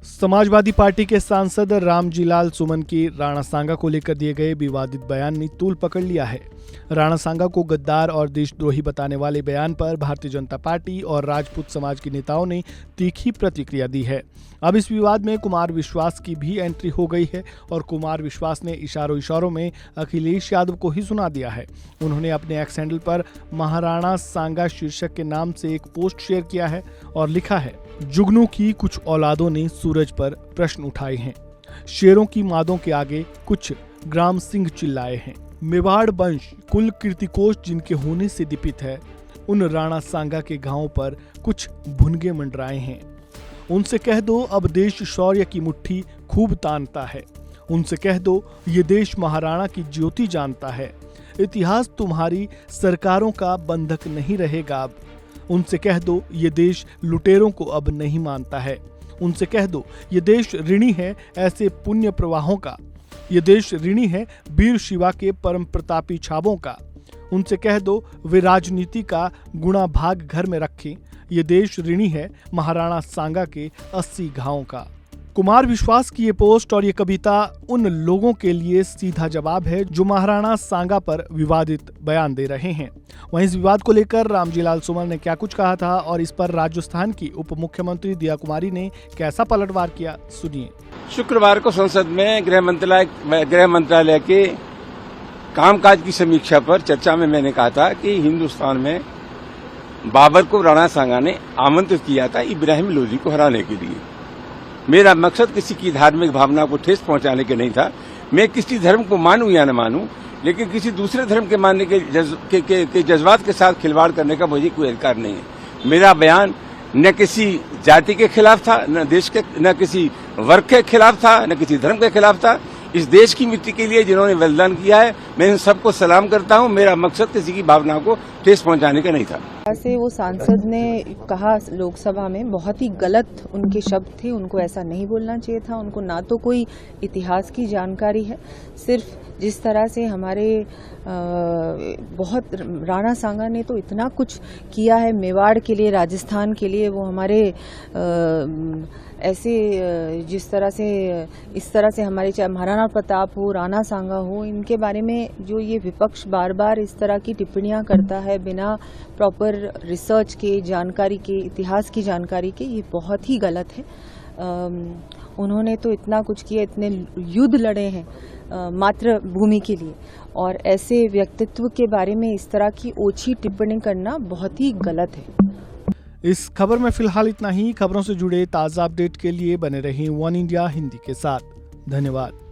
Samajwadi party के सांसद रामजीलाल सुमन की राणा सांगा को लेकर दिए गए विवादित बयान ने तूल पकड़ लिया है। राणा सांगा को गद्दार और देशद्रोही बताने वाले बयान पर भारतीय जनता पार्टी और राजपूत समाज के नेताओं ने तीखी प्रतिक्रिया दी है। अब इस विवाद में कुमार विश्वास की भी एंट्री हो गई है और कुमार विश्वास ने इशारों में अखिलेश यादव को ही सुना दिया है। उन्होंने अपने एक्स हैंडल पर महाराणा सांगा शीर्षक के नाम से एक पोस्ट शेयर किया है और लिखा है, जुगनू की कुछ औलादों ने सूरज पर प्रश्न उठाए हैं, शेरों की मादों के आगे कुछ ग्राम सिंह चिल्लाए हैं। मेवाड़ वंश कुल कीर्तिकोश जिनके होने से दीपित है, उन राणा सांगा के गांवों पर कुछ भुनगे मंडराए हैं। उनसे कह दो अब देश शौर्य की मुट्ठी खूब तानता है। उनसे कह दो ये देश महाराणा की ज्योति जानता है। इतिहास तुम्हारी सरकारों का बंधक नहीं रहेगा अब। उनसे कह दो ये देश लुटेरों को अब नहीं मानता है। उनसे कह दो ये देश ऋणी है ऐसे पुण्य प्रवाहों का। ये देश ऋणी है वीर शिवा के परम प्रतापी छावों का। उनसे कह दो वे राजनीति का गुणा भाग घर में रखें। ये देश ऋणी है महाराणा सांगा के 80 घावों का। कुमार विश्वास की ये पोस्ट और ये कविता उन लोगों के लिए सीधा जवाब है जो महाराणा सांगा पर विवादित बयान दे रहे हैं। वहीं इस विवाद को लेकर रामजीलाल सुमन ने क्या कुछ कहा था और इस पर राजस्थान की उप मुख्यमंत्री दिया कुमारी ने कैसा पलटवार किया, सुनिए। शुक्रवार को संसद में गृह मंत्रालय के कामकाज की समीक्षा पर चर्चा में मैंने कहा था कि हिंदुस्तान में बाबर को राणा सांगा ने आमंत्रित किया था इब्राहिम लोदी को हराने के लिए। मेरा मकसद किसी की धार्मिक भावना को ठेस पहुंचाने के नहीं था। मैं किसी धर्म को मानूं या न मानूं, लेकिन किसी दूसरे धर्म के मानने के जज्बात के साथ खिलवाड़ करने का मुझे कोई अधिकार नहीं है। मेरा बयान न किसी जाति के खिलाफ था, न देश के, न किसी वर्ग के खिलाफ था, न किसी धर्म के खिलाफ था। इस देश की मिट्टी के लिए जिन्होंने बलिदान किया है, मैं इन सबको सलाम करता हूं। मेरा मकसद किसी की भावना को ठेस पहुंचाने का नहीं था। से वो सांसद ने कहा लोकसभा में, बहुत ही गलत उनके शब्द थे। उनको ऐसा नहीं बोलना चाहिए था। उनको ना तो कोई इतिहास की जानकारी है, सिर्फ जिस तरह से हमारे बहुत राणा सांगा ने तो इतना कुछ किया है मेवाड़ के लिए, राजस्थान के लिए। वो हमारे ऐसे जिस तरह से इस तरह से हमारे चाहे महाराणा प्रताप हो, राणा सांगा हो, इनके बारे में जो ये विपक्ष बार बार इस तरह की टिप्पणियां करता है बिना प्रॉपर रिसर्च के, जानकारी के, इतिहास की जानकारी के, ये बहुत ही गलत है। उन्होंने तो इतना कुछ किया, इतने युद्ध लड़े हैं मातृभूमि के लिए, और ऐसे व्यक्तित्व के बारे में इस तरह की ओछी टिप्पणी करना बहुत ही गलत है। इस खबर में फिलहाल इतना ही। खबरों से जुड़े ताज़ा अपडेट के लिए बने रहें वन इंडिया हिंदी के साथ। धन्यवाद।